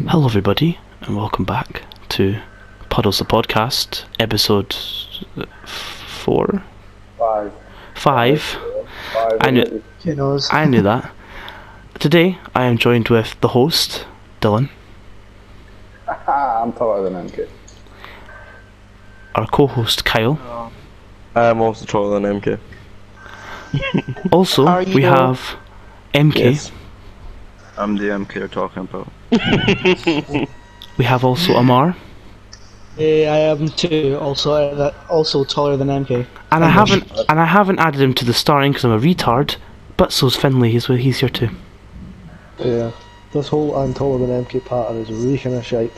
Hello everybody, and welcome back to Puddles the Podcast, episode 4? 5. 5. I knew that. Today, I am joined with the host, Dylan. I'm taller than MK. Our co-host, Kyle. I'm also taller than MK. Also, we have MK. Yes. I'm the MK you're talking about. We have also Amar. Yeah, I am too. Also taller than MK. And I haven't added him to the starring because I'm a retard. But so's Finley. He's here too. Yeah, this whole I'm taller than MK pattern is really kind of shite.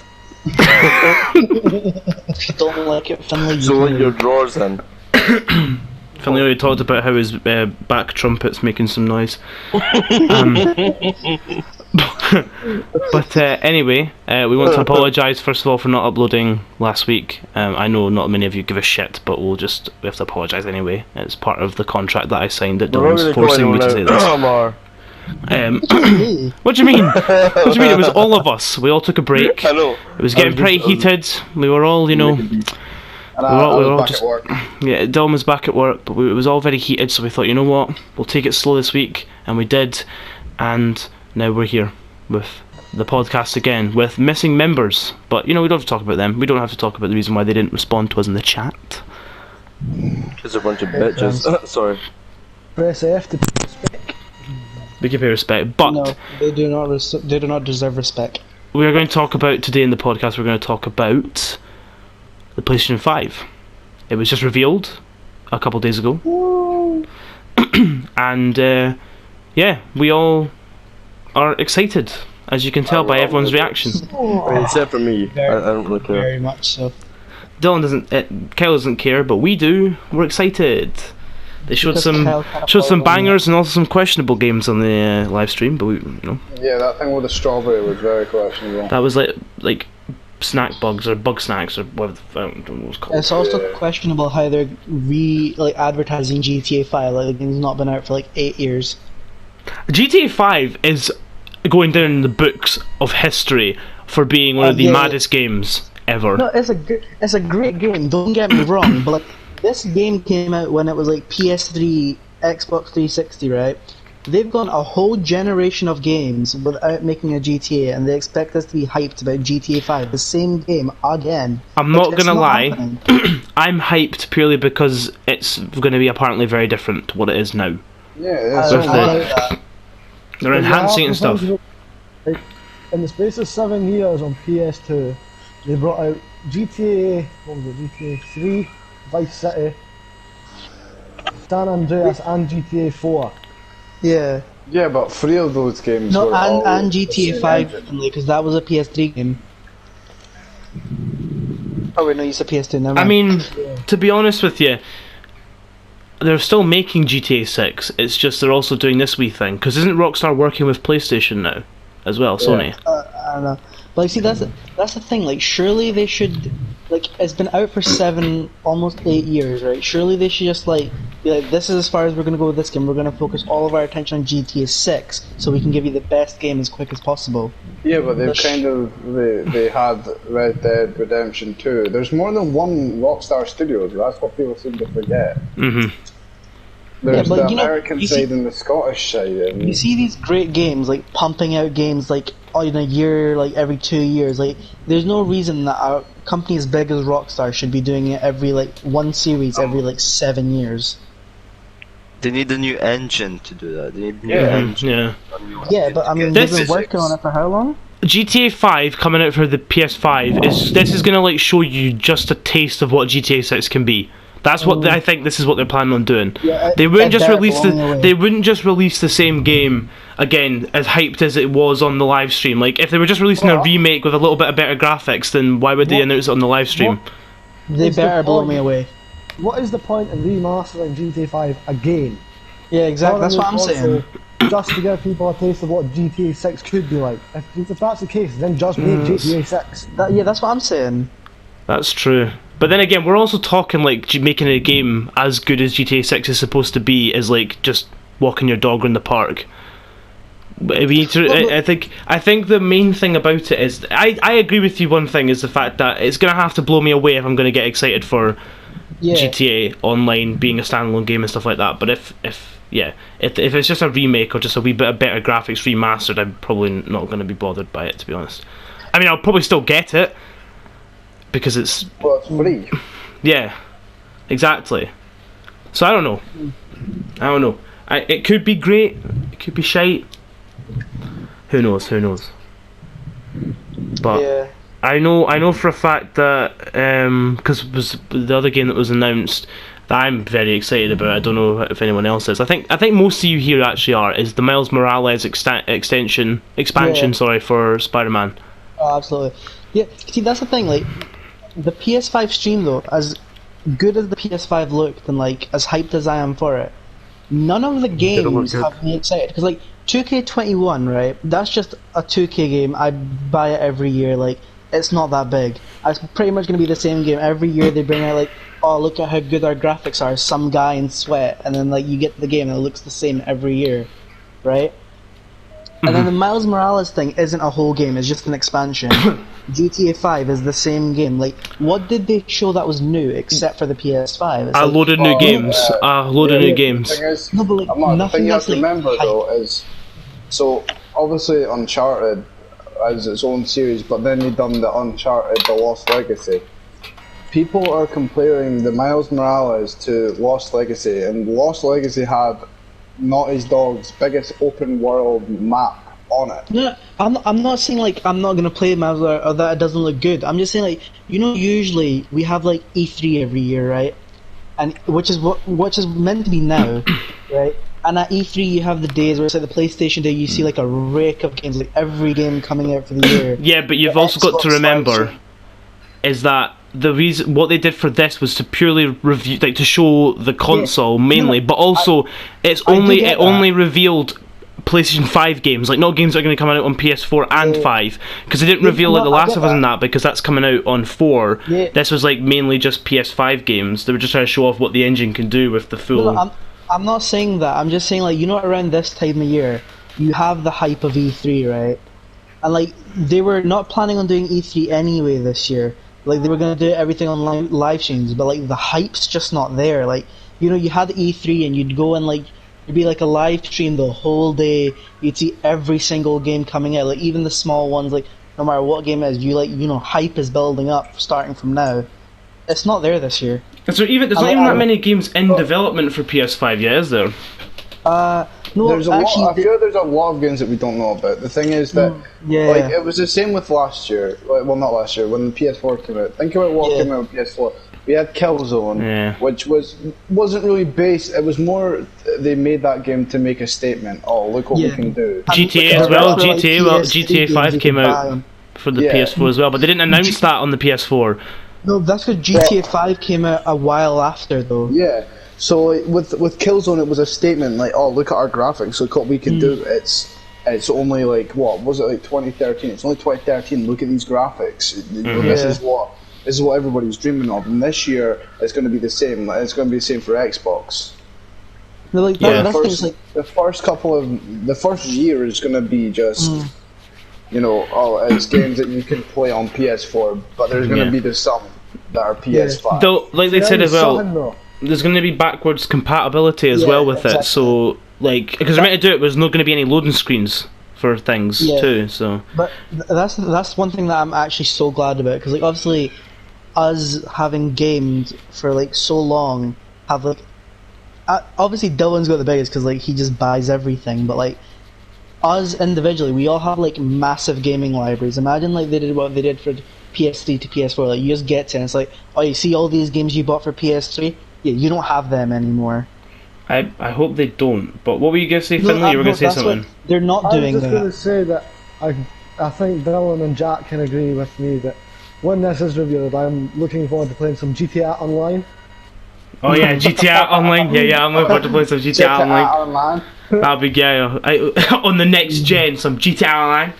If you don't like it, Finley. So in your drawers then. Finley already talked about how his back trumpet's making some noise. But anyway, we want to apologise first of all for not uploading last week. I know not many of you give a shit, but we have to apologise anyway. It's part of the contract that I signed that Dylan's forcing me to say this. What do you mean? What do you mean? It was all of us. We all took a break. I know. It was getting pretty heated. We were all, And I was back at work. Yeah, Dylan was back at work, but it was all very heated, so we thought, you know what, we'll take it slow this week, and we did, and now we're here with the podcast again, with missing members, but, we don't have to talk about them. We don't have to talk about the reason why they didn't respond to us in the chat. Because they're a bunch of bitches. Sorry. Press F to pay respect. We can pay respect, but No, they do not deserve respect. we are going to talk about, today in the podcast, we're going to talk about the PlayStation 5. It was just revealed a couple of days ago. And we all are excited, as you can tell by everyone's reaction. Except for me. I don't really care. Very much so. Dylan doesn't, Kyle doesn't care, but we do. We're excited. They showed Because some Kyle can't showed some afford one. bangers and also some questionable games on the live stream, but Yeah, that thing with the strawberry was very questionable. that was like snack bugs or bug snacks or whatever I don't know what it's called. It's also questionable how they're advertising GTA 5. Like, the game's not been out for 8 years. GTA 5 is going down in the books of history for being one of the Yeah. maddest games ever. No, it's a great game. Don't get me wrong, but this game came out when it was PS3, Xbox 360, right? They've gone a whole generation of games without making a GTA, and they expect us to be hyped about GTA 5, the same game again. I'm not It's gonna lie, happening. I'm hyped purely because it's going to be apparently very different to what it is now. Yeah, it I is. With don't the- like that. They're enhancing it and stuff. Like, in the space of 7 years on PS2, they brought out GTA, GTA 3, Vice City, San Andreas, and GTA 4. Yeah. Yeah, but 3 of those games No, were all and the GTA same 5, engine. because that was a PS3 game. Oh wait, no, you said PS2, never I mind. mean, to be honest with you, they're still making GTA 6. It's just they're also doing this wee thing. Because isn't Rockstar working with PlayStation now as well, Sony? I don't know. But see, that's the thing. Surely they should. It's been out for almost 8 years, right? Surely they should just be like, this is as far as we're gonna go with this game. We're gonna focus all of our attention on GTA 6, so we can give you the best game as quick as possible. Yeah, but they've they had Red Dead Redemption 2. There's more than one Rockstar Studios. That's what people seem to forget. Mm-hmm. There's but the you know, American you side see- and the Scottish side. And You see these great games, pumping out games in a year, every 2 years. There's no reason that a company as big as Rockstar should be doing it every one series every 7 years. They need a new engine to do that. They need a new Yeah. engine. Yeah. Yeah, but I mean, This they've is- been working on it for how long? GTA 5 coming out for the PS5 is going to show you just a taste of what GTA 6 can be. That's what I think. This is what they're planning on doing. Yeah, They wouldn't just better release blow me away. They wouldn't just release the same game again as hyped as it was on the live stream. If they were just releasing a remake with a little bit of better graphics, then why would they announce it on the live stream? They It's the better blow point. me away. What is the point in remastering GTA 5 again? Yeah, exactly. That's what I'm saying. Just to give people a taste of what GTA 6 could be like. If that's the case, then just make GTA 6. That's what I'm saying. That's true. But then again, we're also talking making a game as good as GTA 6 is supposed to be is just walking your dog around the park. we need to. I think the main thing about it is I agree with you. One thing is the fact that it's gonna have to blow me away if I'm gonna get excited for GTA Online being a standalone game and stuff like that. But if it's just a remake or just a wee bit of better graphics remastered, I'm probably not going to be bothered by it, to be honest. I mean, I'll probably still get it because it's free. Yeah, exactly. So I don't know. It could be great. It could be shite. Who knows? But Yeah. I know for a fact that because it was the other game that was announced that I'm very excited about. I don't know if anyone else is. I think most of you here actually are. Is the Miles Morales expansion? Sorry, for Spider-Man. Oh, absolutely. Yeah. See, that's the thing. Like, the PS5 stream though, as good as the PS5 looked and like as hyped as I am for it, none of the games have me excited because like 2K21, right? That's just a 2K game. I buy it every year. Like, it's not that big. It's pretty much going to be the same game every year. They bring out like, oh, look at how good our graphics are. Some guy in sweat, and then like you get the game and it looks the same every year, right? And then the Miles Morales thing isn't a whole game. It's just an expansion. GTA 5 is the same game. Like, what did they show that was new except for the PS5? It's A like, load of new games. A load of new games. The thing is, No, but, like, the thing you have to nothing that's, remember like, though is, so obviously Uncharted as its own series, but then you done the Uncharted The Lost Legacy. People are comparing the Miles Morales to Lost Legacy, and Lost Legacy had Naughty Dog's biggest open world map on it. No, I'm not saying like I'm not gonna play Miles or that it doesn't look good. I'm just saying like, you know, usually we have like E3 every year, right? And which is meant to be now, right? And at E3 you have the days where it's like the PlayStation Day. You see like a rake of games, like every game coming out for the year. Yeah, but you've also got to remember is that the reason what they did for this was to purely review, like to show the console mainly, but also it only revealed PlayStation 5 games, like not games that are going to come out on PS4 and 5, because they didn't reveal like The Last of Us and that because that's coming out on 4. This was like mainly just PS5 games. They were just trying to show off what the engine can do with the full. No, I'm not saying that. I'm just saying like, you know, around this time of year you have the hype of E3, right? And like they were not planning on doing E3 anyway this year. Like they were gonna do everything on live streams, but like the hype's just not there. Like, you know, you had E3 and you'd go and like it'd be like a live stream the whole day. You'd see every single game coming out, like even the small ones. Like no matter what game it is, you know, hype is building up starting from now. It's not there this year. There's not even that many games in development for PS5 yet, is there? No, I feel there's a lot of games that we don't know about. The thing is that, like, it was the same with last year. Well, not last year, when the PS4 came out. Think about what came out with PS4. We had Killzone, which wasn't really based. It was more they made that game to make a statement. Oh, look what we can do. GTA as well. GTA 5 came out for the PS4 as well, but they didn't announce that on the PS4. No, that's because GTA 5 came out a while after, though. Yeah. So like, with Killzone, it was a statement like, "Oh, look at our graphics! Look what we can do." It's only like what was it, like 2013? It's only 2013. Look at these graphics. This is what everybody's dreaming of. And this year, it's going to be the same. Like, it's going to be the same for Xbox. No, like, the first year is going to be just, you know, it's games that you can play on PS4, but there's going to be some that are PS5. Though, like they said as well. There's going to be backwards compatibility as well with it, so like because they're meant to do it, there's not going to be any loading screens for things too. So, but that's one thing that I'm actually so glad about, because like obviously, us having gamed for like so long have like obviously Dylan's got the biggest because like he just buys everything, but like us individually, we all have like massive gaming libraries. Imagine like they did what they did for PS3 to PS4. Like you just get to it and it's like, oh, you see all these games you bought for PS3. Yeah, you don't have them anymore. I hope they don't. But what were you going to say, Finley? You were going to say something. They're not doing that. I was just going to say that I think Dylan and Jack can agree with me that when this is revealed, I'm looking forward to playing some GTA Online. Oh yeah, GTA Online. Yeah, I'm looking forward to playing some GTA Online. That'll be gay. On the next gen, some GTA Online.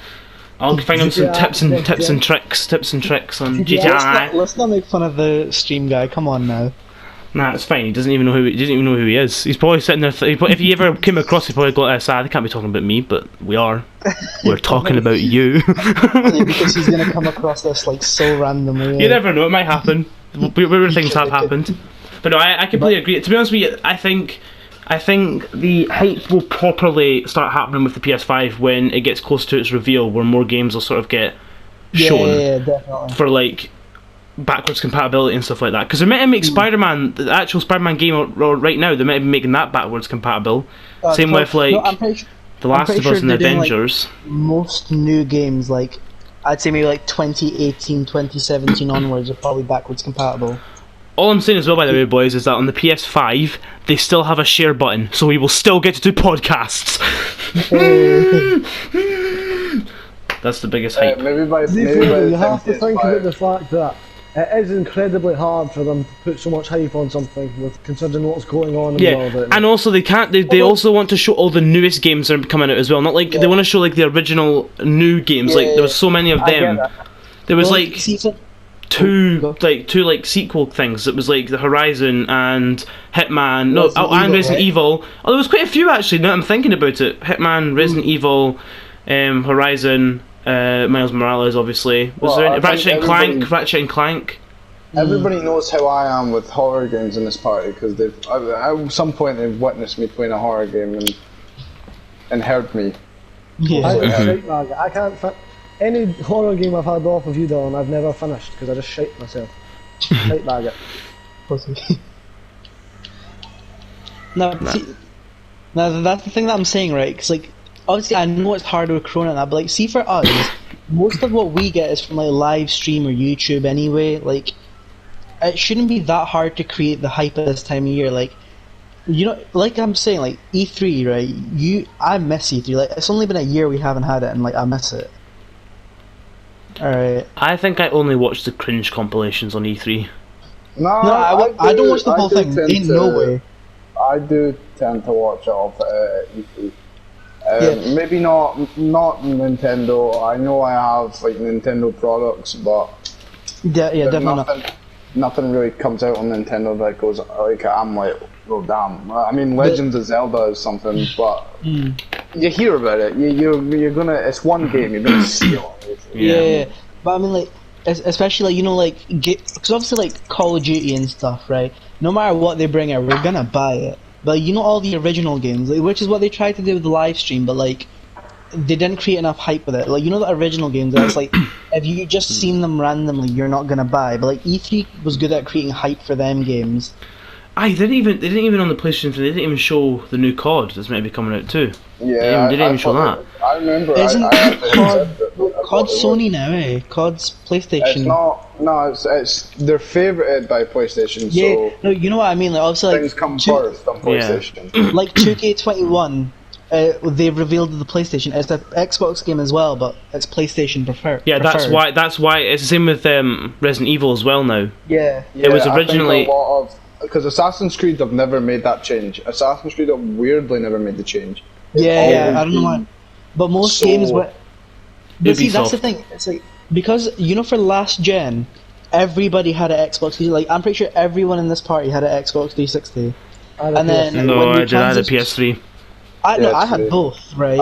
I'll find him some tips and tricks on GTA Online. Let's not make fun of the stream guy. Come on now. Nah, it's fine. He doesn't even know who he is. He's probably sitting there. If he ever came across, he'd probably go, "Sad, they can't be talking about me," but we are. We're talking about you. Because he's gonna come across this like so randomly. You never know. It might happen. Weird things have happened. But no, I completely agree. To be honest with you, I think the hype will properly start happening with the PS5 when it gets close to its reveal, where more games will sort of get shown. Yeah, definitely. For like backwards compatibility and stuff like that, because they're meant to make Spider-Man, the actual Spider-Man game, or right now they're meant to be making that backwards compatible. Same with like The Last of Us and the Avengers. Like, most new games, like I'd say maybe like 2018, 2017 onwards, are probably backwards compatible. All I'm saying as well, by the way, boys, is that on the PS5 they still have a share button, so we will still get to do podcasts. That's the biggest hype. Maybe by you have to think about the fact that it is incredibly hard for them to put so much hype on something, with considering what's going on in the world. And also they can't. They also want to show all the newest games that are coming out as well. Not like they want to show like the original new games. Like there was so many of them. There was like two sequel things. It was like the Horizon and Hitman. And Resident Evil. Oh, there was quite a few actually. Now I'm thinking about it. Hitman, Resident Evil, Horizon. Miles Morales, obviously. Was there any Ratchet and Clank? Everybody knows how I am with horror games in this party, because at some point they've witnessed me playing a horror game and heard me. I can't any horror game I've had off of you, Dylan, I've never finished because I just shite myself. Shite bag it. Now, that's the thing that I'm saying, right? Because like, obviously, I know it's harder with Corona and that, but like, see, for us, most of what we get is from like live stream or YouTube anyway. Like, it shouldn't be that hard to create the hype at this time of year. Like, you know, like I'm saying, like E3, right? I miss E3. Like, it's only been a year we haven't had it, and like I miss it. All right. I think I only watched the cringe compilations on E3. No, I don't watch the whole thing. Ain't no way. I do tend to watch it off E3. Maybe not Nintendo. I know I have like Nintendo products, but definitely nothing really comes out on Nintendo that goes like I'm like, oh damn. I mean, Legends of Zelda is something, but you hear about it. You're gonna. It's one game. You're gonna see it. Yeah, but I mean, like, especially like, you know, like, because obviously like Call of Duty and stuff, right? No matter what they bring out, we're gonna buy it. But you know, all the original games, like, which is what they tried to do with the live stream, but like they didn't create enough hype with it. Like, you know, the original games, it's like if you just seen them randomly, you're not gonna buy. But like E3 was good at creating hype for them games. They didn't even on the PlayStation 3. They didn't even show the new COD that's meant to be coming out too. Yeah, they didn't even show that. I remember. Isn't COD Sony now? COD's PlayStation. It's not. No, it's they're favorited by PlayStation. Yeah, so no, you know what I mean. Like, obviously, things come first on PlayStation. Like 2K21, they've revealed the PlayStation. It's an Xbox game as well, but it's PlayStation preferred. Yeah, that's why it's the same with Resident Evil as well now. Yeah, it was originally. Because Assassin's Creed have never made that change. Assassin's Creed have weirdly never made the change. Yeah, I don't know why. But most games were. But see, that's the thing. It's like, because, you know, for last gen, everybody had an Xbox 360. Like, I'm pretty sure everyone in this party had an Xbox 360. And then no, I had a PS3. I had both, right?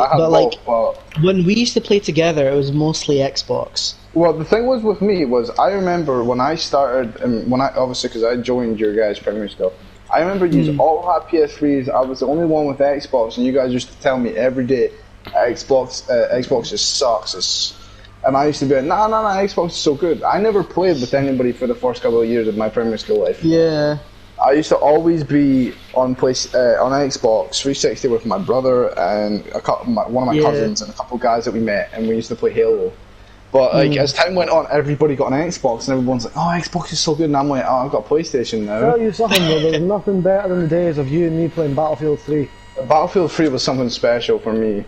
When we used to play together, it was mostly Xbox. Well, the thing was with me was I remember when I started, and obviously because I joined your guys' primary school, I remember you all had PS3s. I was the only one with Xbox, and you guys used to tell me every day, Xbox just sucks. And I used to be like, nah, Xbox is so good. I never played with anybody for the first couple of years of my primary school life. Yeah. I used to always be on Xbox 360 with my brother and one of my cousins and a couple of guys that we met, and we used to play Halo. But like as time went on, everybody got an Xbox, and everyone's like, "Oh, Xbox is so good." And I'm like, "Oh, I've got a PlayStation now." Tell you something, though, there's nothing better than the days of you and me playing Battlefield 3. Battlefield 3 was something special for me.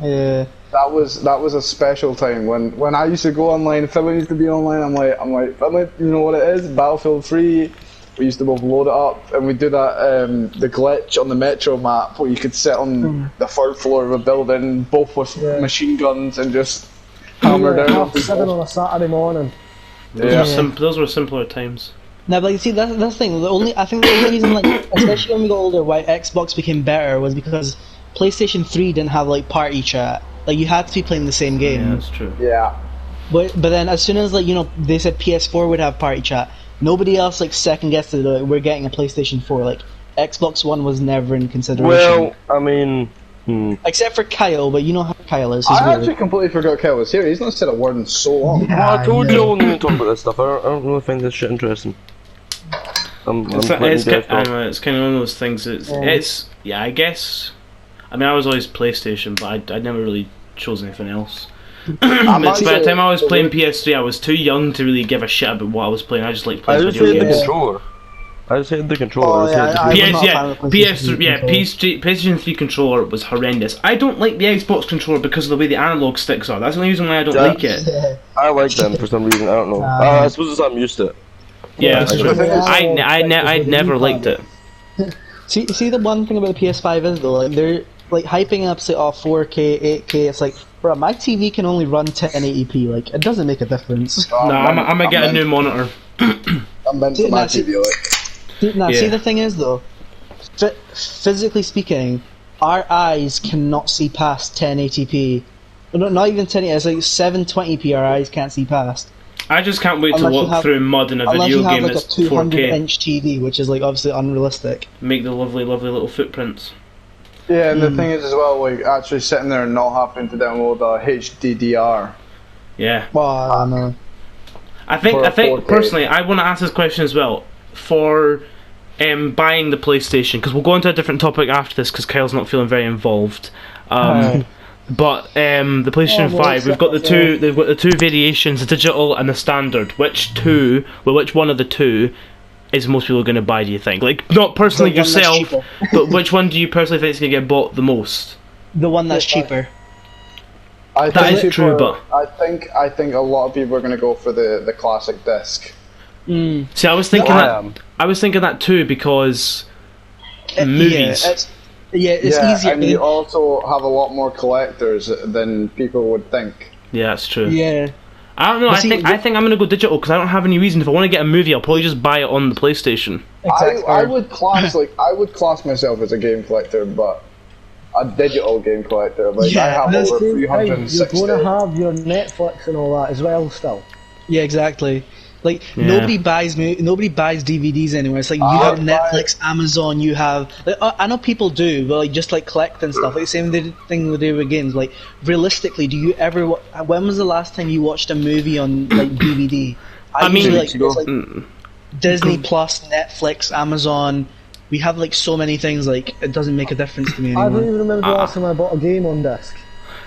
Yeah. That was a special time when I used to go online. Finlay used to be online. I'm like, Finlay, you know what it is? Battlefield 3. We used to both load it up, and we do that the glitch on the Metro map where you could sit on the third floor of a building, both with machine guns, and just hammer down. 7 on a Saturday morning. Those were simpler times. No, but you see, that's the thing. I think the only reason, like, especially when we got older, why Xbox became better was because PlayStation 3 didn't have like party chat. Like, you had to be playing the same game. Yeah, that's true. Yeah. But then as soon as, like, you know, they said PS4 would have party chat, nobody else like second guessed it. Like, we're getting a PlayStation 4. Like, Xbox One was never in consideration. Well, I mean, Except for Kyle, but you know how Kyle is. I actually completely forgot Kyle was here. He's not said a word in so long. well, I told you I wasn't going to talk about this stuff. I don't really find this shit interesting. It's kind of one of those things. It's yeah, I guess. I mean, I was always PlayStation, but I never really chose anything else. By the time I was playing PS3, I was too young to really give a shit about what I was playing. I just like playing video games. I just hated the controller. PlayStation 3 controller was horrendous. I don't like the Xbox controller because of the way the analog sticks are. That's the only reason why I don't like it. I like them for some reason. I don't know. I suppose it's I'm used to it. Yeah, that's true. I'd never liked it. See, the one thing about the PS5 is though, like they're like hyping up say 4K, 8K. It's like, bro, my TV can only run 1080p. Like, it doesn't make a difference. I'm gonna get a new monitor. I'm meant to my TV. See, the thing is though, physically speaking, our eyes cannot see past 1080p. Not even 1080p. It's like 720p. Our eyes can't see past. I just can't wait to walk through mud in a video game that's 4K. Unless you have like a 200-inch TV, which is like obviously unrealistic. Make the lovely, lovely little footprints. Yeah, and the thing is as well, like actually sitting there and not having to download a HDDR. Yeah. Well, I know. I think personally, I want to ask this question as well for buying the PlayStation, because we'll go into a different topic after this because Kyle's not feeling very involved. But the PlayStation 5, we've got the two. They've got the two variations, the digital and the standard. Which one of the two is most people going to buy? Do you think? Like, not personally yourself, but which one do you personally think is going to get bought the most? The one that's cheaper. That is true, but I think a lot of people are going to go for the classic disc. See, I was thinking that too because movies. It's easier. And you also have a lot more collectors than people would think. Yeah, that's true. Yeah. I don't know. I think I'm gonna go digital because I don't have any reason. If I want to get a movie, I'll probably just buy it on the PlayStation. Exactly. I would class myself as a game collector, but a digital game collector. Like I have over 360. You're going to have your Netflix and all that as well still. Yeah, exactly. Like nobody buys DVDs anymore. It's like you have Netflix, Amazon. You have. Like, I know people do, but like just like collect and stuff. Like the same thing they do with games. Like realistically, do you ever? When was the last time you watched a movie on like DVD? I mean, like Disney Plus, Netflix, Amazon. We have like so many things. Like it doesn't make a difference to me anymore. I don't even remember the last time I bought a game on disc.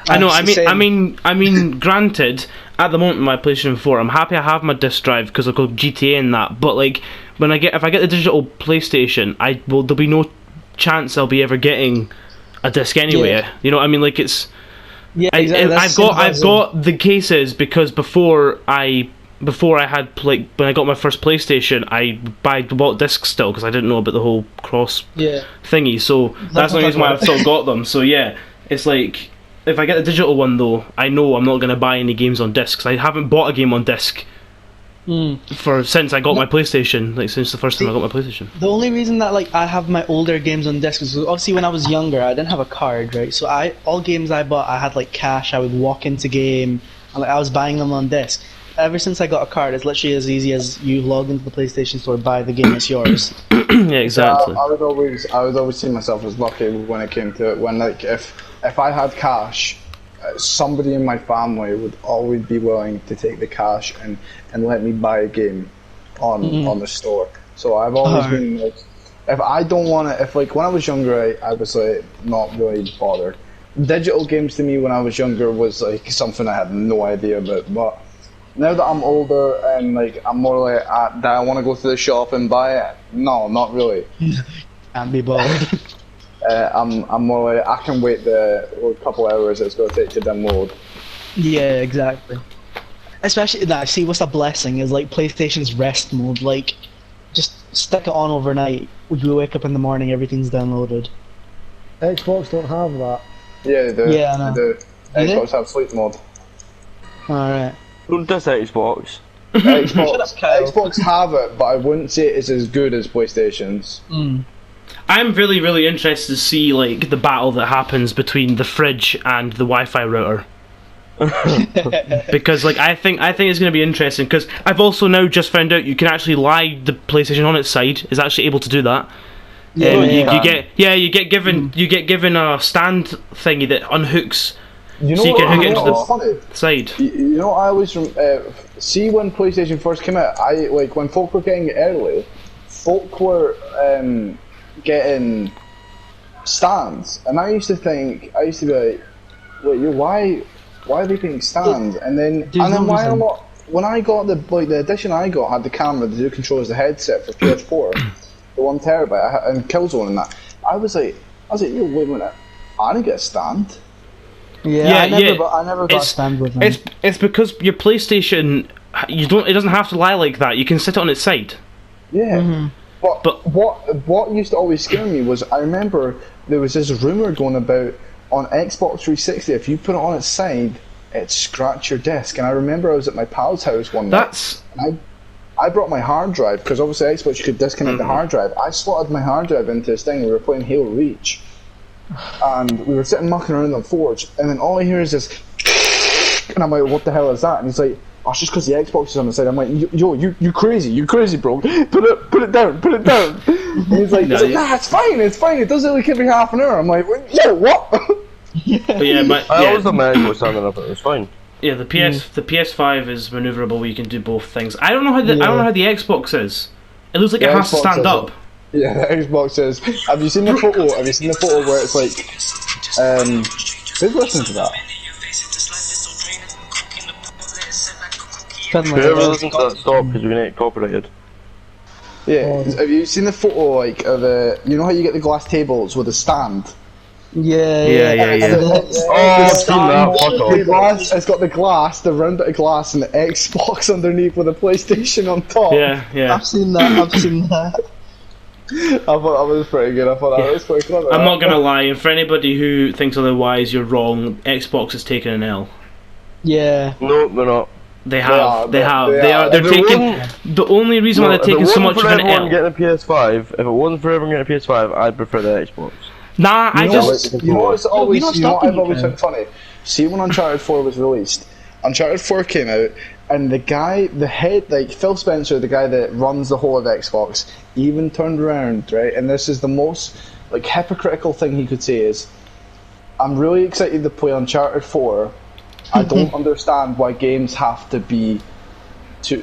I know. I mean. Granted, at the moment, my PlayStation 4, I'm happy I have my disc drive because I've got GTA and that. But like, if I get the digital PlayStation, there'll be no chance I'll be ever getting a disc anyway. Yeah. You know what I mean? Like it's. Yeah, exactly. I've got the cases because when I got my first PlayStation, I bought discs still because I didn't know about the whole cross thingy. So that's the reason why I've still got them. So yeah, it's like. If I get the digital one though, I know I'm not going to buy any games on disc because I haven't bought a game on disc since I got my PlayStation. Like since the first time I got my PlayStation. The only reason that like I have my older games on disc is obviously when I was younger I didn't have a card, right? So all games I bought I had like cash. I would walk into game and like I was buying them on disc. Ever since I got a card, it's literally as easy as you log into the PlayStation Store, buy the game, it's yours. Yeah, exactly. I would always see myself as lucky when it came to it. When like if I had cash, somebody in my family would always be willing to take the cash and let me buy a game on the store. So I've always been like, if I don't want to, if like when I was younger, I was like not really bothered. Digital games to me when I was younger was like something I had no idea about, but now that I'm older and like I'm more like, do I want to go to the shop and buy it? No, not really. Can't be bothered. I'm more like, I can wait the couple hours it's going to take to download. Yeah, exactly. Especially, see, what's a blessing is like PlayStation's rest mode. Like, just stick it on overnight. When you wake up in the morning, everything's downloaded. Xbox don't have that. Yeah, they do. Yeah, I know. They do. Xbox have sleep mode. Alright. Don't diss Xbox. Xbox have it, but I wouldn't say it's as good as PlayStation's. I'm really, really interested to see like the battle that happens between the fridge and the Wi-Fi router. Because like I think it's going to be interesting, because I've also now just found out you can actually lie the PlayStation on its side. Is actually able to do that. You get given a stand thingy that unhooks, You know so you can hook it into what's the funny? side. You know, I always see when PlayStation first came out. I like when folk were getting it early. Folk were getting stands, and I used to be like, wait, why are they getting stands? And then why am I? When I got the edition I got had the camera, the two controllers, the headset for PS4, the 1 terabyte, and Killzone and that. I was like, yo, wait a minute, I didn't get a stand. I never got a stand with them. It's because your PlayStation, it doesn't have to lie like that. You can sit it on its side. Yeah. But what used to always scare me was, I remember there was this rumour going about on Xbox 360, if you put it on its side, it'd scratch your disc. And I remember I was at my pal's house one night. And I brought my hard drive, because obviously Xbox you could disconnect the hard drive. I slotted my hard drive into this thing. We were playing Halo Reach, and we were sitting mucking around on Forge, and then all I hear is this, and I'm like, what the hell is that? And he's like, oh, it's just because the Xbox is on the side. I'm like, yo, you crazy, bro. Put it down. And he's like, nah, it's fine, it does it like every half an hour. I'm like, yo, what? I always thought my Xbox standing up, it was fine. Yeah, the PS5 is maneuverable where you can do both things. I don't know how the Xbox is. It looks like it has to stand up. Yeah, the Xbox is. Have you seen the photo? Have you seen the photo where it's like, who's listening to that? Whoever listens to that, stop, because we're going to get copyrighted. Yeah, have you seen the photo like of you know how you get the glass tables with a stand? Yeah. Oh, I've seen that, fuck off. It's got the glass, the round bit of glass, and the Xbox underneath with a PlayStation on top. Yeah. I've seen that. I thought that was pretty good. I thought that was pretty clever. I'm not gonna lie, and for anybody who thinks otherwise, you're wrong. Xbox has taken an L. Yeah. No, they're not. They're taking. The only reason why they're taking so much of an L. Getting a PS5, if it wasn't for everyone getting a PS5, I'd prefer the Xbox. Nah, you know what I've always found funny? See, when Uncharted 4 was released, Uncharted 4 came out, and the head, like Phil Spencer, the guy that runs the whole of Xbox, even turned around, right? And this is the most like hypocritical thing he could say is, I'm really excited to play Uncharted 4. I don't understand why games have to be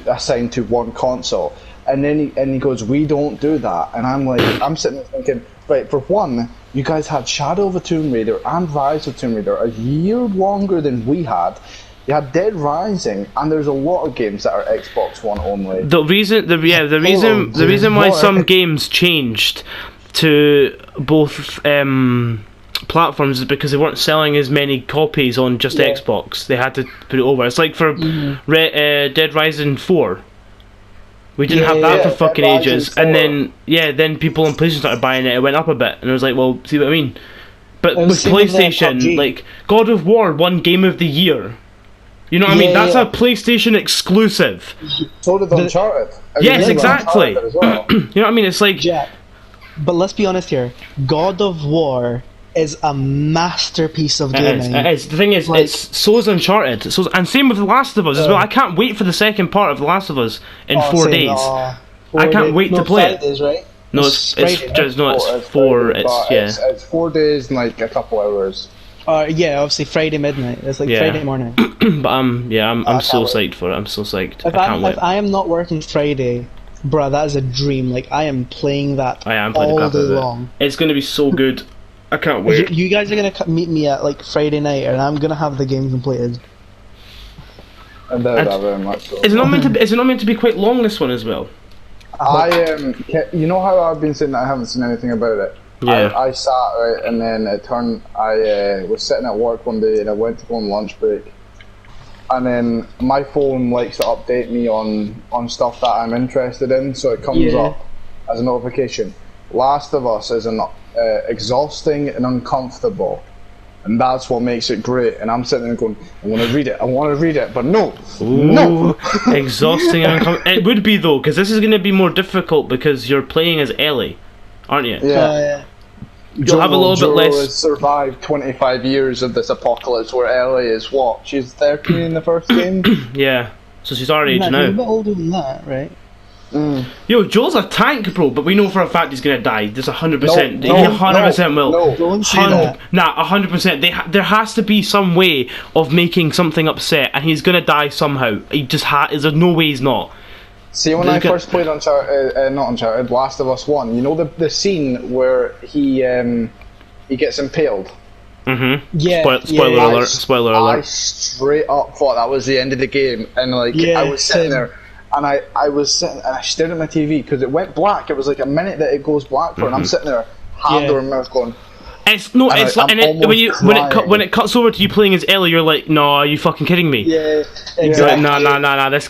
assigned to one console. And then he goes, we don't do that. And I'm sitting there thinking, right, for one, you guys had Shadow of a Tomb Raider and Rise of Tomb Raider a year longer than we had. You had Dead Rising, and there's a lot of games that are Xbox One only. The reason why some games changed to both platforms is because they weren't selling as many copies on just Xbox. They had to put it over. It's like for Dead Rising 4. We didn't have that for fucking ages, and then people on PlayStation started buying it. It went up a bit, and I was like, well, see what I mean? But with PlayStation, like God of War won Game of the Year. You know what I mean? That's a PlayStation exclusive. So did Uncharted. Yes, exactly. You know what I mean? It's like, but let's be honest here. God of War is a masterpiece of gaming. It is. The thing is, so is Uncharted. And same with The Last of Us as well. I can't wait for the second part of The Last of Us in 4 days. I can't wait to play it. Right? No, it's 4. It's 4 days and like a couple hours. Obviously Friday midnight. It's like Friday morning. But I'm so psyched for it. I'm so psyched. I can't wait. If I am not working Friday, bruh, that is a dream. Like I am playing that all day long. It's going to be so good. I can't wait. You guys are going to meet me at like Friday night, and I'm going to have the game completed. And very much so. Is it not meant to be quite long, this one as well? You know how I've been saying that I haven't seen anything about it? Yeah. I sat, right, and then I was sitting at work one day, and I went to go on lunch break. And then my phone likes to update me on stuff that I'm interested in, so it comes up as a notification. Last of Us is exhausting and uncomfortable. And that's what makes it great. And I'm sitting there going, I want to read it, but no, Ooh, no. exhausting and uncomfortable. It would be though, because this is going to be more difficult because you're playing as Ellie, aren't you? Yeah. You'll have a little bit less. Has survived 25 years of this apocalypse where Ellie is what? She's 13 in the first game? Yeah, so she's our age Nah, now. You're a bit older than that, right? Yo, Joel's a tank, bro, but we know for a fact he's gonna die. There's 100%. No, He 100% will. no. Don't say that. Nah, 100%. There has to be some way of making something upset, and he's gonna die somehow. He just there's no way he's not. See, when I first played Uncharted, not Uncharted, Last of Us 1, you know the scene where he gets impaled? Yeah. Spoiler alert. Spoiler I alert. straight up thought that was the end of the game, and like Yeah, I was sitting same. there, and I was sitting and I stared at my TV because it went black. It was like a minute that it goes black for, and I'm sitting there, hand Yeah. over mouth, going, It's no. And It's I'm like, and it, almost when crying. it cuts over to you playing as Ellie, you're like, no, are you fucking kidding me? Yeah, You're exactly. like, nah, this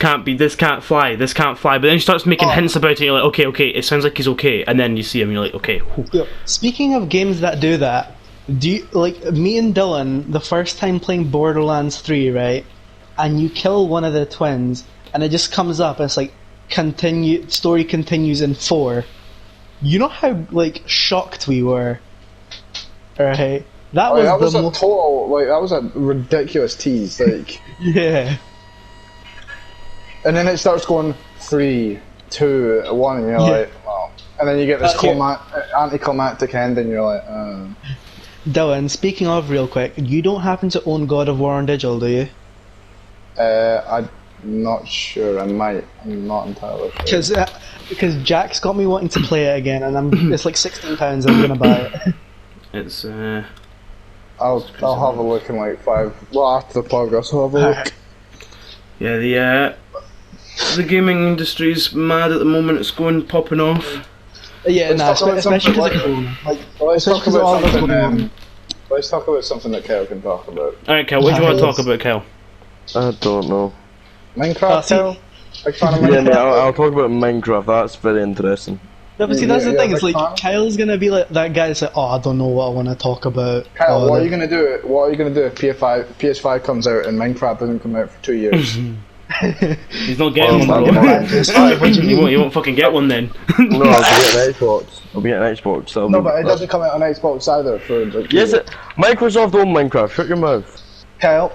can't fly. But then he starts making hints about it. You're like, okay, it sounds like he's okay. And then you see him, and you're like, okay. Whew. Yo, speaking of games that do that, do you, like me and Dylan, the first time playing Borderlands 3, right? And you kill one of the twins, and it just comes up, and it's like, story continues in 4. You know how like shocked we were, right? That was that was the a most. total, like, that was a ridiculous tease, like, Yeah. and then it starts going 3, 2, 1, and you're Yeah. like, wow. And then you get this Here. anticlimactic ending, and you're like, Dylan, speaking of real quick, you don't happen to own God of War on digital, do you? I'm not sure. I might. I'm not entirely sure. Because Jack's got me wanting to play it again, and it's like £16. I'm gonna buy it. It's I'll have a look in like 5. Well, after the podcast, I'll have a look. yeah, the gaming industry's mad at the moment. It's popping off. Yeah, nah, talk about especially because something of Corona. Let's talk Especially 'cause all about of us something. going Let's talk about something that Kyle can talk about. Alright, Kel, what do you want to talk about, Kel? I don't know. Minecraft, see- Kyle. Big fan of Yeah, Minecraft. mate, I'll talk about Minecraft. That's very interesting. No, but see, Yeah, that's the yeah, thing. It's big like fan. Kyle's gonna be like that guy that's like, oh, I don't know what I want to talk about. Kyle, Oh, what are you gonna do? What are you gonna do if PS5 comes out and Minecraft doesn't come out for 2 years? He's not getting one, bro. What do you mean? You won't fucking get one then. No, I'll be getting an Xbox. I'll be getting an Xbox. No, but it doesn't come out on Xbox either. For like, Yes, Microsoft own Minecraft. Shut your mouth. Kyle.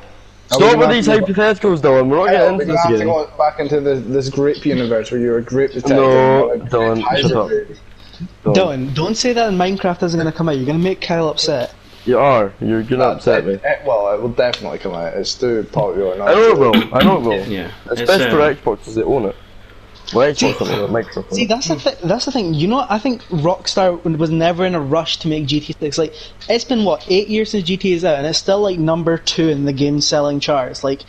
Stop with these hypotheticals, Dylan. We're not Kyle, getting we're into gonna this have to again. go back into this grape universe where you're a grape detective. No, and Dylan, shut up. hybrid. Dylan, don't say that Minecraft isn't gonna come out. You're gonna make Kyle upset. You are. You're gonna upset me. Well, it will definitely come out. It's too popular. I know it will. I know it will. Yeah. Especially for Xbox, as they own it. Well, Xbox doesn't own it, Microsoft. See, that's the thing. That's the thing. You know, I think Rockstar was never in a rush to make GTA 6. Like, it's been what 8 years since GTA is out, and it's still like number 2 in the game selling charts. Like,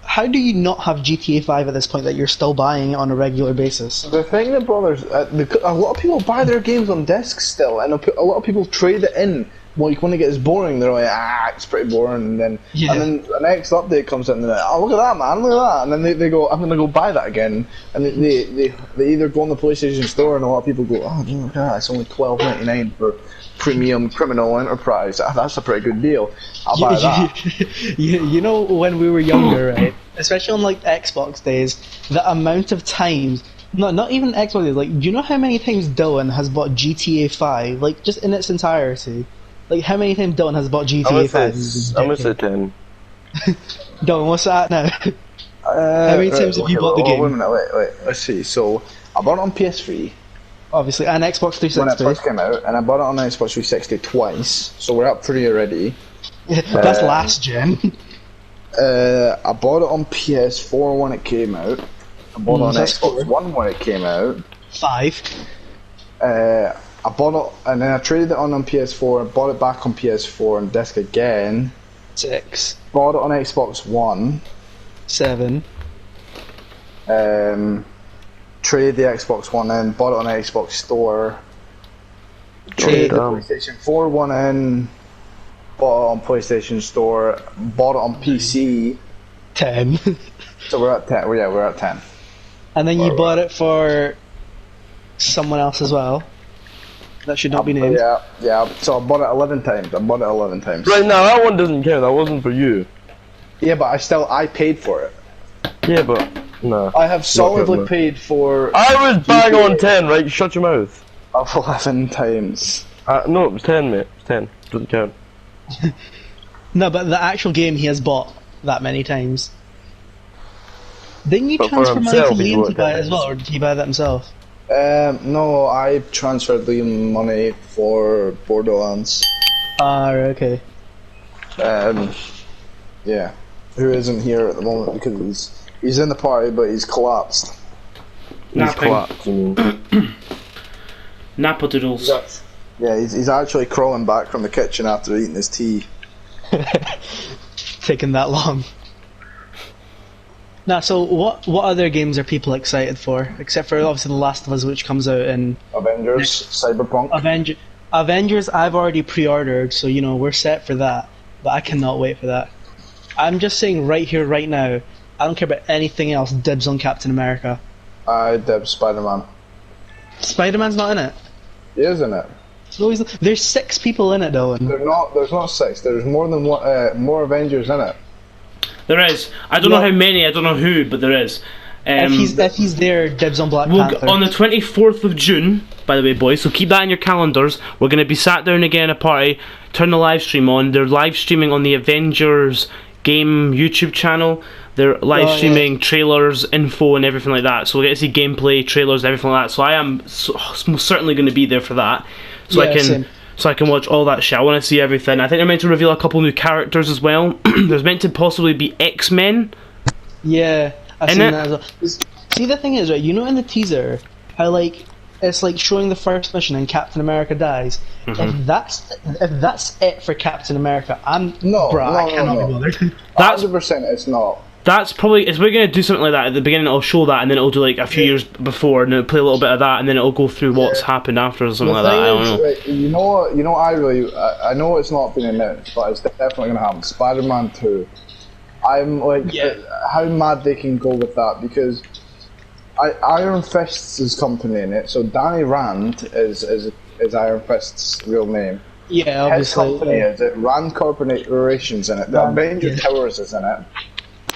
how do you not have GTA 5 at this point that you're still buying it on a regular basis? The thing that bothers a lot of people buy their games on discs still, and a lot of people trade it in. Well, when it gets boring, they're like, it's pretty boring, and then the next update comes out, and they're like, oh, look at that, man, look at that, and then they go, I'm gonna go buy that again, and they either go on the PlayStation Store, and a lot of people go, oh, look at that, it's only $12.99 for Premium Criminal Enterprise. That's a pretty good deal. I'll buy that. You know, when we were younger, right? Especially on like Xbox days, the amount of times. Not even Xbox days. Like, do you know how many times Dylan has bought GTA 5? Like, just in its entirety. Like, how many times Dylan has bought GTA 5? I'm gonna say 10. Dylan, what's that now? How many times have you bought the game? Wait a minute, wait. Let's see. So, I bought it on PS3 Obviously, and Xbox when it 360. first came out, and I bought it on Xbox 360 twice, so we're up 3 already. That's last gen. I bought it on PS4 when it came out. I bought it on that's Xbox cool. One when it came out. 5. I bought it, and then I traded it on PS4, bought it back on PS4 and disc again. 6. Bought it on Xbox One. 7. Traded the Xbox One in, bought it on Xbox Store. Traded the PlayStation 4 one in, bought it on PlayStation Store, bought it on PC. 10. So we're at 10. Yeah, we're at 10. And then you bought it for someone else as well. that should not be named. Yeah. So I bought it 11 times. Right now, that one doesn't count. That wasn't for you. Yeah, but I paid for it. Yeah, but no. I have solidly counting. paid for. I was bang on 10, right? Shut your mouth. Of 11 times. No, it was 10, mate. It was 10. Doesn't count. No, but the actual game he has bought that many times. Didn't you But for transfer money to himself, he Liam bought to buy it it. as well, or did he buy that himself? No, I transferred Liam money for Borderlands. Okay. Yeah. Who isn't here at the moment because he's in the party, but he's collapsed. He's Napping. collapsed, you mean. Nappadoodles. Yeah, he's actually crawling back from the kitchen after eating his tea. Taking that long. Now, so what other games are people excited for? Except for obviously The Last of Us, which comes out in Avengers, Cyberpunk. Avengers. I've already pre-ordered, so you know we're set for that. But I cannot wait for that. I'm just saying right here, right now. I don't care about anything else. Dibs on Captain America. I did Spider-Man. Spider-Man's not in it. He is in it. No, he's not. There's 6 people in it, Dylan. There's not 6. There's more than one, more Avengers in it. There is. I don't know how many, I don't know who, but there is. If he's there, dibs on Black Panther. On the 24th of June, by the way, boys, so keep that in your calendars. We're going to be sat down again at a party, turn the live stream on. They're live streaming on the Avengers game YouTube channel. They're live streaming trailers, info, and everything like that. So we get to see gameplay, trailers, everything like that. So I am most certainly going to be there for that. So I can watch all that shit. I want to see everything. I think they're meant to reveal a couple new characters as well. There's meant to possibly be X-Men. Yeah, I've seen that as well. See, the thing is, right, you know in the teaser, how like it's like showing the first mission and Captain America dies. If that's it for Captain America, I cannot be bothered. 100% it's not. That's probably, if we're going to do something like that, at the beginning it'll show that, and then it'll do like a few years before, and it'll play a little bit of that, and then it'll go through what's happened after or something like that. I don't know. Right, you know what I know it's not been announced, but it's definitely going to happen. Spider-Man 2. I'm like, how mad they can go with that, because Iron Fist's company in it, so Danny Rand is Iron Fist's real name. Yeah, obviously. His company is it. Rand Corporation's in it. The Avengers Towers is in it.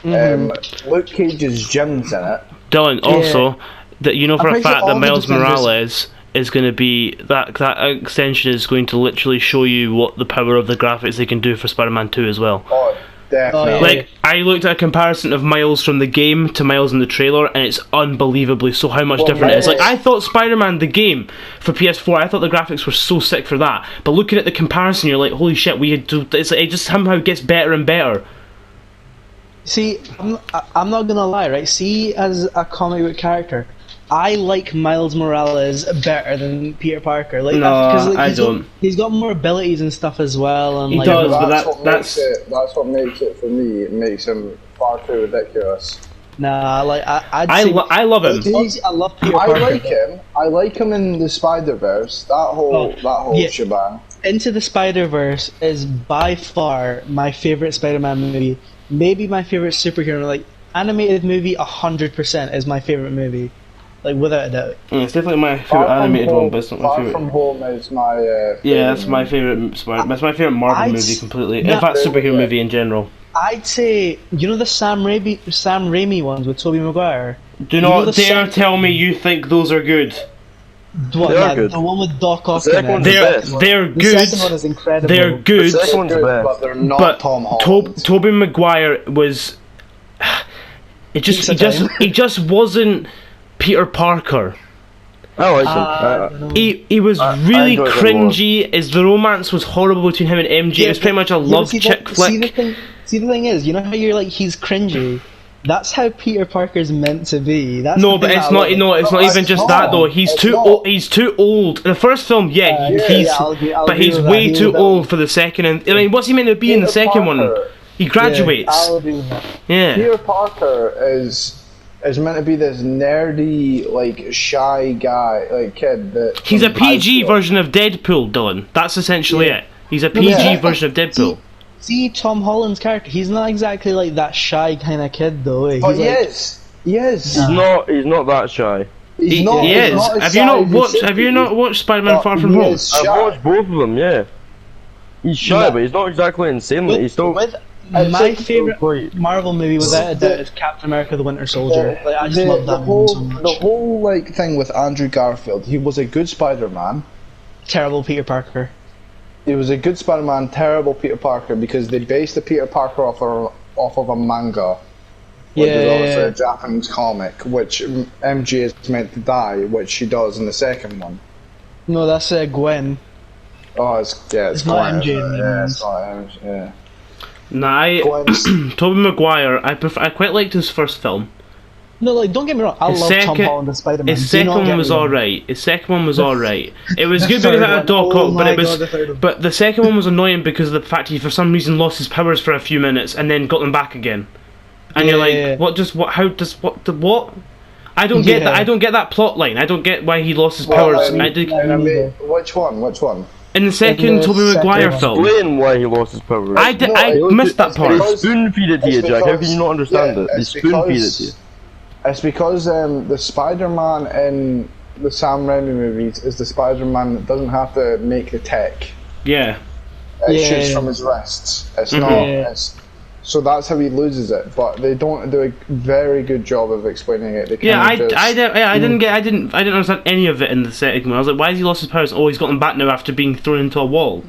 Luke Cage's gym's in it. Dylan, also, that you know for a fact that Miles Defenders- Morales is going to be, that extension is going to literally show you what the power of the graphics they can do for Spider-Man 2 as well. Oh, definitely. Like, I looked at a comparison of Miles from the game to Miles in the trailer, and it's unbelievably so how much different it is. Like, I thought Spider-Man, the game, for PS4, I thought the graphics were so sick for that. But looking at the comparison, you're like, holy shit, it just somehow gets better and better. See, I'm not gonna lie, right? See, as a comic book character, I like Miles Morales better than Peter Parker. Like, I don't. He's got more abilities and stuff as well. And He like, does, but That's what makes it for me. It makes him far too ridiculous. Nah, like I love him. I love Peter Parker. I like him in the Spider-Verse. That whole shebang. Into the Spider-Verse is by far my favorite Spider-Man movie. Maybe my favorite superhero, like animated movie. 100% is my favorite movie, like without a doubt. It's definitely my favorite animated one, but it's not my favorite. Far From Home is my. That's my favorite. That's my favorite Marvel movie completely. In fact, superhero movie in general. I'd say the Sam Raimi ones with Tobey Maguire. Do not dare tell me you think those are good. The one with Doc Ock in it. They're The good. second one is incredible. They're good. The second one's the best. But they're not Tom Holland. Tobey Maguire was. He just wasn't Peter Parker. I like him. He was really cringy. The romance was horrible between him and MJ. It was pretty much a love chick flick. See the thing is, you know how you're like he's cringy. That's how Peter Parker's meant to be. It's not even just that though. He's too old. He's too old. In the first film, he's way too old for the second. And I mean, what's he meant to be in the second one? He graduates. Yeah. Peter Parker is meant to be this nerdy, like shy guy, like kid. He's a PG version of Deadpool, Dylan. That's essentially it. He's a PG version of Deadpool. See Tom Holland's character. He's not exactly like that shy kind of kid, though. But yes. He's not that shy. He's not. He he's is. not as Have you not shy as watched? he Have you should not watched Spider-Man be. Far From He Home? is I've shy. watched both of them, yeah. He's shy, Yeah. but he's not exactly insane. He's still. With I'd my say- favorite quite- Marvel movie without a doubt is Captain America: The Winter Soldier. Like, I just love that movie so much. The whole like thing with Andrew Garfield, he was a good Spider-Man. Terrible Peter Parker. He was a good Spider-Man, terrible Peter Parker because they based the Peter Parker off of a manga, which is obviously a Japanese comic, which MJ is meant to die, which she does in the second one. No, that's Gwen. Oh, it's It's not Gwen, MJ isn't it? in Yeah, the it's not MJ. Yeah. Nah, Gwen's, Tobey Maguire. I quite liked his first film. No, like, don't get me wrong, I His love Tom second- Holland as Spider-Man. His Do not second one get was me wrong. alright. His second one was alright. It was good third because it had a one, Doc oh Ock, but my it was. God, the third one. But the second one was annoying because of the fact he for some reason lost his powers for a few minutes and then got them back again. And you're like, Yeah. what? Just what? How does what? The what? I don't get that. Yeah. I don't get that plot line. I don't get why he lost his well, powers. I mean, neither. which one? Which one? In the second the Tobey Maguire second film, Explain why he lost his powers. I missed that it's part. They because- spoon feed it to it's you, Jack. How because- can you not understand yeah, it? They it's spoon feed it because- to you. It's because the Spider-Man in the Sam Raimi movies is the Spider-Man that doesn't have to make the tech. Yeah. It Yeah. shoots from his wrists. It's Mhm. not. Yeah. So that's how he loses it. But they don't do a very good job of explaining it. They Yeah, kinda just, I didn't understand any of it in the second one. I was like, why has he lost his powers? Oh, he's got them back now after being thrown into a wall.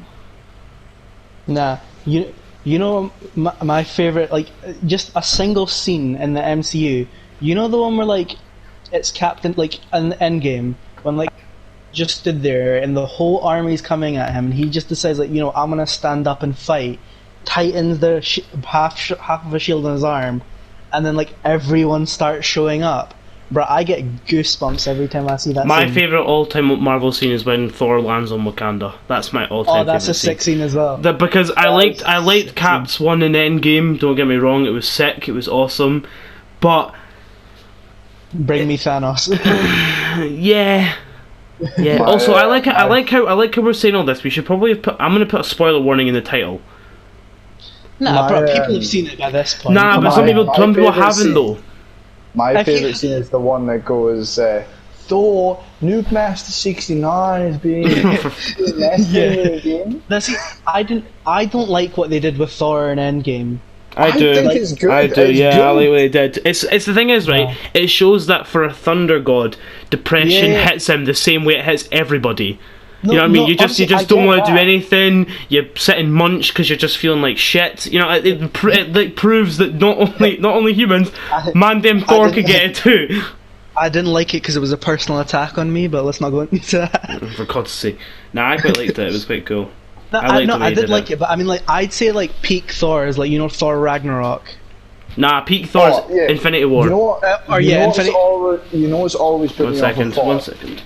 Nah, you know my favorite, like, just a single scene in the MCU. You know the one where, like, it's Captain, like, in the Endgame, when, like, just stood there and the whole army's coming at him and he just decides, like, I'm gonna stand up and fight, tightens the half of a shield on his arm, and then, like, everyone starts showing up. Bro, I get goosebumps every time I see that My scene. favourite all-time Marvel scene is when Thor lands on Wakanda. That's my all-time Oh, that's a favourite scene. sick scene as well. Because I liked Cap's one in Endgame. Don't get me wrong, it was sick, it was awesome, but Bring me Thanos. yeah. Also, I like how we're saying all this. We should probably have I'm gonna put a spoiler warning in the title. Nah, bro, My, people have seen it by this point. Nah, but some people favourite haven't scene- though. My If you- favourite scene is the one that goes, Thor, Nuke Master 69 is being investigated again. Now, see, I don't like what they did with Thor in Endgame. I do. think it's good. I do. It's Yeah, I good. like what they did. It's the thing is, right? It shows that for a thunder god, depression Yeah. hits him the same way it hits everybody. No, You know what I mean? no, You just honestly, I don't get want to do that. anything. You sit and munch because you're just feeling like shit. You know, it like proves that not only humans, man, them Thor could get it too. I didn't like it because it was a personal attack on me, but let's not go into that. For God's sake, nah, I quite liked it. It was quite cool. No, I liked the way I they did did like it, but I mean, like, I'd say, like, peak Thor is, like, Thor Ragnarok. Nah, peak Thor's Oh, yeah. Infinity War. You know what? Or, you yeah, know what's Infinity- always put One me second. off of One Thor? second.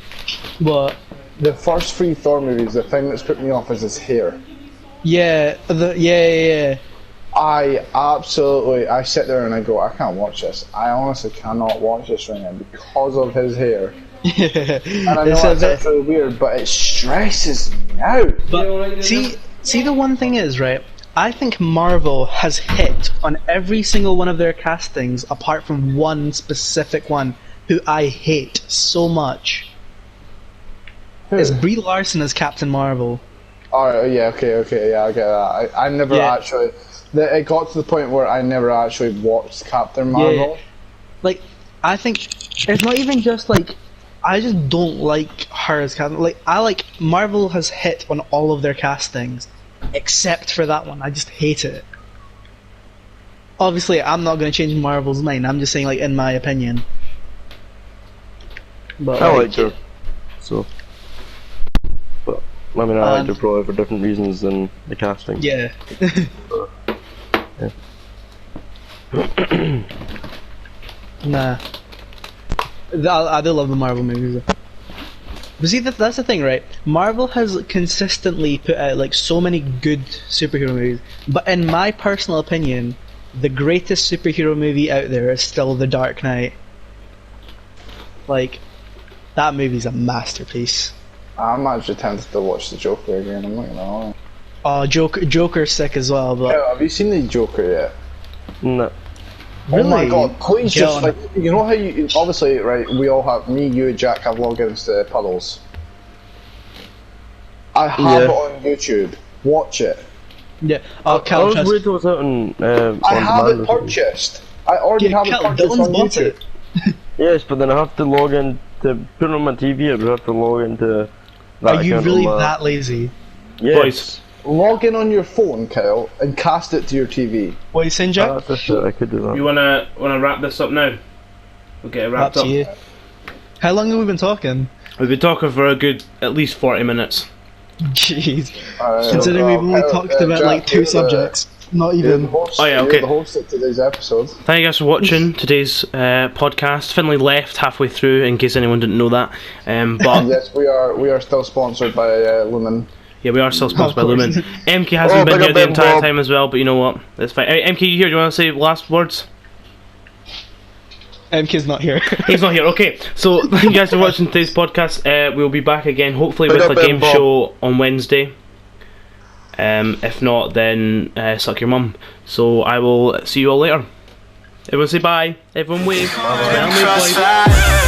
But, The first three Thor movies, the thing that's put me off is his hair. yeah, yeah. I sit there and I go, I can't watch this. I honestly cannot watch this right now because of his hair. And I know It's a that bit- sounds really weird, but it stresses me out. But see, the one thing is, right? I think Marvel has hit on every single one of their castings, apart from one specific one, who I hate so much. It's Brie Larson as Captain Marvel. Oh yeah, okay, yeah, I get that. I never Yeah. actually. It got to the point where I never actually watched Captain Marvel. Like, I think it's not even just like I just don't like her as Captain. Like, Marvel has hit on all of their castings, except for that one. I just hate it. Obviously, I'm not going to change Marvel's mind. I'm just saying, like, in my opinion. But I liked her. So. But, I mean, I liked her probably for different reasons than the casting. yeah. Nah. I do love the Marvel movies. But see, that's the thing, right? Marvel has consistently put out, like, so many good superhero movies. But in my personal opinion, the greatest superhero movie out there is still The Dark Knight. Like, that movie's a masterpiece. I'm actually tempted to watch the Joker again. I'm not gonna lie. Oh, Joker's sick as well, but Yeah, have you seen the Joker yet? No. Oh my Really? god, please Get just on like, you know how you, obviously, right, we all have, me, you, Jack have logins to Puddles. I have it on YouTube. Watch it. Yeah. I Cal, was trust. waiting till it was out on I have demand it or something. purchased. I already Yeah, have it Cal, purchased Dylan's on bought YouTube. it. Yes, but then I have to log in to put it on my TV. I would have to log into that Are you account really on my... that lazy? Yes. Boys. Log in on your phone, Kyle, and cast it to your TV. What are you saying, Jack? That's a shit, I could do that. You wanna wrap this up now? We'll get it Up wrapped to up. you. How long have we been talking? We've been talking for a good at least 40 minutes. Jeez. Considering we've only talked about Jack, like 2 you're subjects. Not You're the even. host, Oh, yeah, you're okay. the host of today's episode. Thank you guys for watching today's podcast. Finley left halfway through, in case anyone didn't know that. But Yes, we are still sponsored by Lumen. yeah, we are still sponsored by Of course. Lumen. MK hasn't been big here up the Ben entire Bob. time as well, but you know what? That's fine. MK, you here? Do you want to say last words? MK's not here. He's not here. Okay, so thank you guys for watching today's podcast. We'll be back again, hopefully Big with up a Ben game Bob. show on Wednesday. If not, then suck your mum. So I will see you all later. Everyone say bye. Everyone wave. Smile and wave, boys.